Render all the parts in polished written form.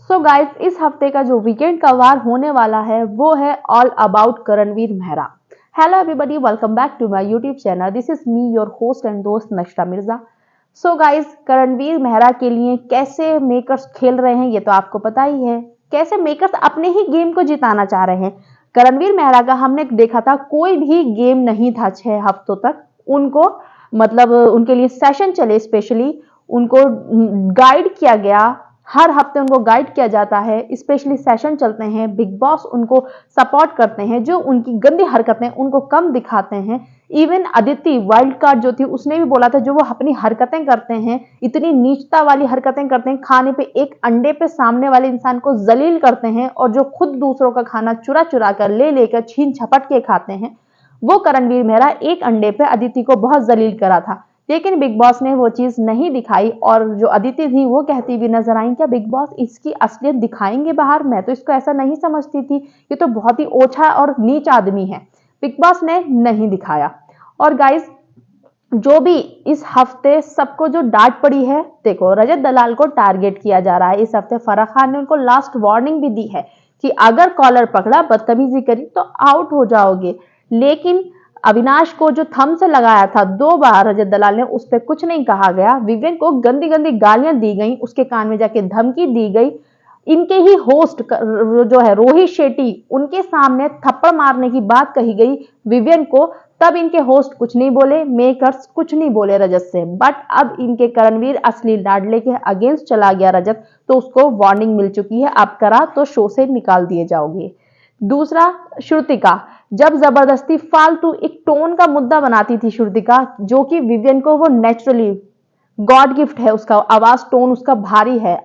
So guys, इस हफ्ते का जो वीकेंड का वार होने वाला है वो है all about Karanvir Mehra. Hello everybody, welcome back to my YouTube channel. This is me your host and दोस्त नशरा मिर्जा। सो गाइस, करणवीर मेहरा के लिए कैसे मेकर्स खेल रहे हैं ये तो आपको पता ही है। कैसे मेकर्स अपने ही गेम को जिताना चाह रहे हैं। करणवीर मेहरा का हमने देखा था कोई भी गेम नहीं था 6 हफ्तों तक। उनको मतलब उनके लिए सेशन चले, स्पेशली उनको गाइड किया गया। हर हफ्ते उनको गाइड किया जाता है, स्पेशली सेशन चलते हैं। बिग बॉस उनको सपोर्ट करते हैं, जो उनकी गंदी हरकतें उनको कम दिखाते हैं। इवन अदिति वाइल्ड कार्ड जो थी उसने भी बोला था जो वो अपनी हरकतें करते हैं, इतनी नीचता वाली हरकतें करते हैं, खाने पे एक अंडे पे सामने वाले इंसान को जलील करते हैं और जो खुद दूसरों का खाना चुरा चुरा कर ले लेकर छीन झपट के खाते हैं। वो करणवीर मेहरा एक अंडे पे अदिति को बहुत जलील करा था, लेकिन बिग बॉस ने वो चीज नहीं दिखाई। और जो अदिति थी वो कहती भी नजर आई, क्या बिग बॉस इसकी असलियत दिखाएंगे बाहर? मैं तो इसको ऐसा नहीं समझती थी, ये तो बहुत ही ओछा और नीच आदमी है। बिग बॉस ने नहीं दिखाया। और गाइस, जो भी इस हफ्ते सबको जो डांट पड़ी है, देखो रजत दलाल को टारगेट किया जा रहा है इस हफ्ते। फराह खान ने उनको लास्ट वार्निंग भी दी है कि अगर कॉलर पकड़ा, बदतमीजी करी तो आउट हो जाओगे। लेकिन अविनाश को जो थम से लगाया था 2 बार रजत दलाल ने, उस पर कुछ नहीं कहा गया। विवेन को गंदी गंदी गालियां दी गई, उसके कान में जाके धमकी दी गई। इनके ही होस्ट जो है रोहित शेट्टी, उनके सामने थप्पड़ मारने की बात कही गई विवेन को, तब इनके होस्ट कुछ नहीं बोले, मेकर्स कुछ नहीं बोले रजत से। बट अब इनके करणवीर असली लाडले के अगेंस्ट चला गया रजत, तो उसको वार्निंग मिल चुकी है, आप करा तो शो से निकाल दिए जाओगे। दूसरा, श्रुतिका जब जबरदस्ती फालतू एक टोन का मुद्दा बनाती थी श्रुतिका, जो कि विवियन को वो नेचुरली गॉड गिफ्ट है, उसका आवाज टोन उसका भारी है,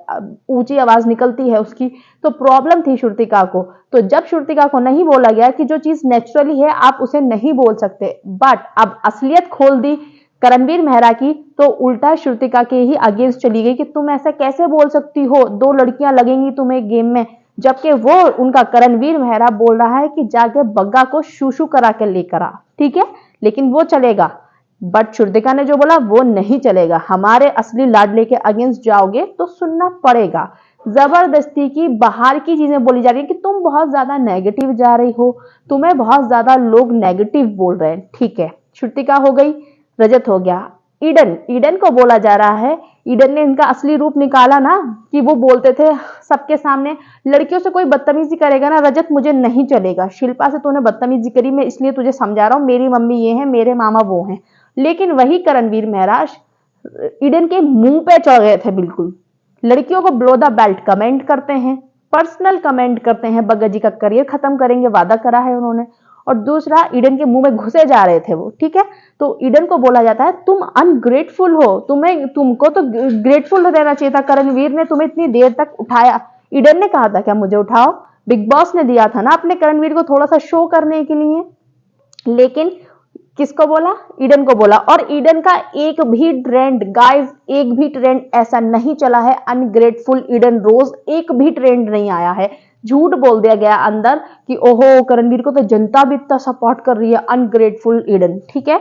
ऊंची आवाज निकलती है उसकी, तो प्रॉब्लम थी श्रुतिका को। तो जब श्रुतिका को नहीं बोला गया कि जो चीज नेचुरली है आप उसे नहीं बोल सकते, बट अब असलियत खोल दी करणवीर मेहरा की, तो उल्टा श्रुतिका के ही अगेंस्ट चली गई कि तुम ऐसा कैसे बोल सकती हो, 2 लड़कियां लगेंगी तुम्हें गेम में। जबकि वो उनका करणवीर मेहरा बोल रहा है कि जाके बग्गा को शूशू करा के लेकर आ, ठीक है, लेकिन वो चलेगा। बट श्रुतिका ने जो बोला वो नहीं चलेगा, हमारे असली लाडले के अगेंस्ट जाओगे तो सुनना पड़ेगा। जबरदस्ती की बाहर की चीजें बोली जा रही है कि तुम बहुत ज्यादा नेगेटिव जा रही हो, तुम्हें बहुत ज्यादा लोग नेगेटिव बोल रहे हैं, ठीक है। श्रुतिका हो गई, रजत हो गया। ईडन को बोला जा रहा है, ईडन ने इनका असली रूप निकाला ना, कि वो बोलते थे सबके सामने लड़कियों से कोई बदतमीजी करेगा ना रजत मुझे नहीं चलेगा। शिल्पा से तूने बदतमीजी करी, मैं इसलिए तुझे समझा रहा हूँ, मेरी मम्मी ये है, मेरे मामा वो हैं। लेकिन वही करणवीर मेहरा ईडन के मुंह पे चढ़ गए थे बिल्कुल। लड़कियों को ब्लो द बेल्ट कमेंट करते हैं, पर्सनल कमेंट करते हैं, बग्गा जी का करियर खत्म करेंगे, वादा करा है उन्होंने। और दूसरा, ईडन के मुंह में घुसे जा रहे थे वो, ठीक है। तो ईडन को बोला जाता है तुम अनग्रेटफुल हो, तुमको तो ग्रेटफुल रहना चाहिए था, करणवीर ने तुम्हें इतनी देर तक उठाया। ईडन ने कहा था क्या मुझे उठाओ? बिग बॉस ने दिया था ना अपने करणवीर को थोड़ा सा शो करने के लिए। लेकिन किसको बोला? ईडन को बोला। और ईडन का एक भी ट्रेंड गाइस, एक भी ट्रेंड ऐसा नहीं चला है अनग्रेटफुल ईडन रोज, एक भी ट्रेंड नहीं आया है। झूठ बोल दिया गया अंदर कि ओहो करणवीर को तो जनता भी इतना सपोर्ट कर रही है, अनग्रेटफुल ईडन, ठीक है।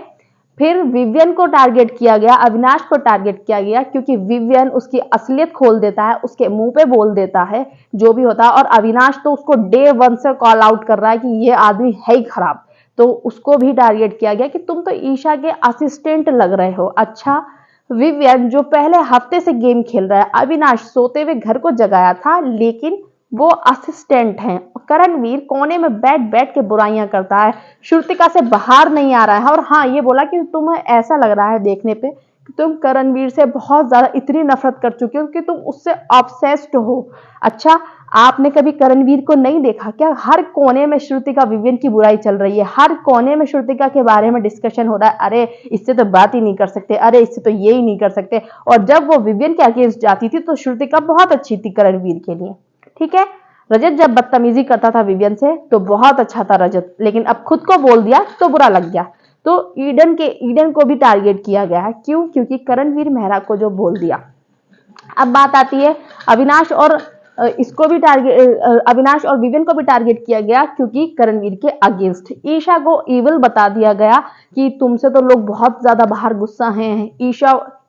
फिर विवियन को टारगेट किया गया, अविनाश को टारगेट किया गया, क्योंकि विवियन उसकी असलियत खोल देता है, उसके मुंह पे बोल देता है जो भी होता है। और अविनाश तो उसको डे 1 से कॉल आउट कर रहा है कि ये आदमी है ही खराब, तो उसको भी टारगेट किया गया कि तुम तो ईशा के असिस्टेंट लग रहे हो। अच्छा, विवियन जो पहले हफ्ते से गेम खेल रहा है, अविनाश सोते हुए घर को जगाया था, लेकिन वो असिस्टेंट हैं। करणवीर कोने में बैठ बैठ के बुराइयां करता है, श्रुतिका से बाहर नहीं आ रहा है। और हाँ, ये बोला कि तुम्हें ऐसा लग रहा है देखने पे कि तुम करणवीर से बहुत ज्यादा इतनी नफरत कर चुके हो कि तुम उससे ऑब्सेस्ड हो। अच्छा, आपने कभी करणवीर को नहीं देखा क्या? हर कोने में श्रुतिका विवियन की बुराई चल रही है, हर कोने में श्रुतिका के बारे में डिस्कशन हो रहा है, अरे इससे तो बात ही नहीं कर सकते, अरे इससे तो ये ही नहीं कर सकते। और जब वो विवियन के अगेंस्ट जाती थी तो श्रुतिका बहुत अच्छी थी करणवीर के लिए, ठीक है। रजत जब बदतमीजी करता था विवियन से तो बहुत अच्छा था रजत, लेकिन अब खुद को बोल दिया तो बुरा लग गया। तो ईडन को भी टारगेट किया गया है, क्यों? क्योंकि करणवीर मेहरा को जो बोल दिया। अब बात आती है अविनाश और अविनाश और विवियन को भी टारगेट किया गया, क्योंकि करणवीर के अगेंस्ट ईशा को इविल बता दिया गया कि तुमसे तो लोग बहुत ज्यादा बाहर गुस्सा हैं।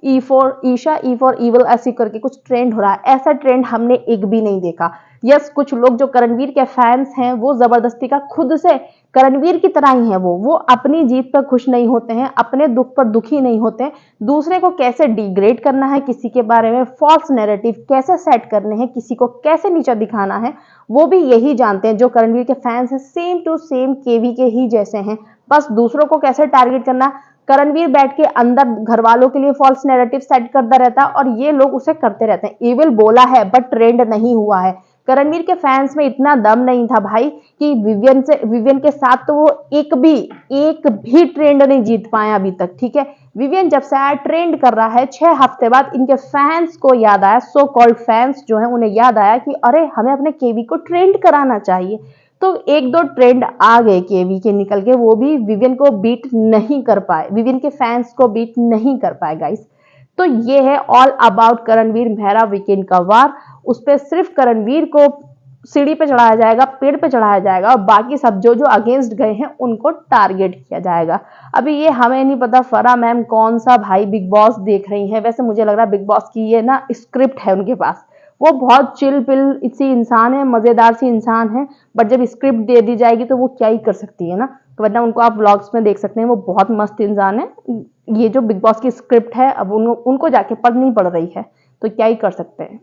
E for Isha, E for evil ऐसे करके कुछ ट्रेंड हो रहा है। ऐसा ट्रेंड हमने एक भी नहीं देखा। यस, कुछ लोग जो करणवीर के फैंस हैं वो जबरदस्ती का खुद से करणवीर की तरह ही है। वो अपनी जीत पर खुश नहीं होते हैं, अपने दुख पर दुखी नहीं होते हैं। दूसरे को कैसे डिग्रेड करना है, किसी के बारे में फॉल्स नैरेटिव कैसे सेट करने हैं, किसी को कैसे नीचा दिखाना है, वो भी यही जानते हैं। जो करणवीर के फैंस हैं सेम टू सेम केवी के ही जैसे हैं। बस दूसरों को कैसे टारगेट करना, करणवीर बैठ के अंदर घर वालों के लिए फॉल्स नैरेटिव सेट करता रहता है और ये लोग उसे करते रहते हैं। इविल बोला है बट ट्रेंड नहीं हुआ है। करणवीर के फैंस में इतना दम नहीं था भाई कि विवियन के साथ तो वो एक भी ट्रेंड नहीं जीत पाए अभी तक। ठीक है, विवियन जब से आया ट्रेंड कर रहा है, 6 हफ्ते बाद इनके फैंस को याद आया, सो कॉल्ड फैंस जो है उन्हें याद आया कि अरे हमें अपने केवी को ट्रेंड कराना चाहिए। तो एक दो ट्रेंड आ गए केवी के निकल के, वो भी विवियन को बीट नहीं कर पाए, विवियन के फैंस को बीट नहीं कर पाए गाइस। तो ये है all about Karanvir Mehra weekend का वार। उस पर सिर्फ करणवीर को सीढ़ी पे चढ़ाया जाएगा, पेड़ पे चढ़ाया जाएगा और बाकी सब जो जो अगेंस्ट गए हैं उनको टारगेट किया जाएगा। अभी ये हमें नहीं पता फरा मैम कौन सा भाई बिग बॉस देख रही हैं। वैसे मुझे लग रहा है बिग बॉस की ये ना स्क्रिप्ट है उनके पास। वो बहुत चिल पिल सी इंसान है, मजेदार सी इंसान है, बट जब स्क्रिप्ट दे दी जाएगी तो वो क्या ही कर सकती है ना। तो वरना उनको आप व्लॉग्स में देख सकते हैं, वो बहुत मस्त इंसान है। ये जो बिग बॉस की स्क्रिप्ट है अब उनको जाके पढ़नी पड़ रही है, तो क्या ही कर सकते हैं।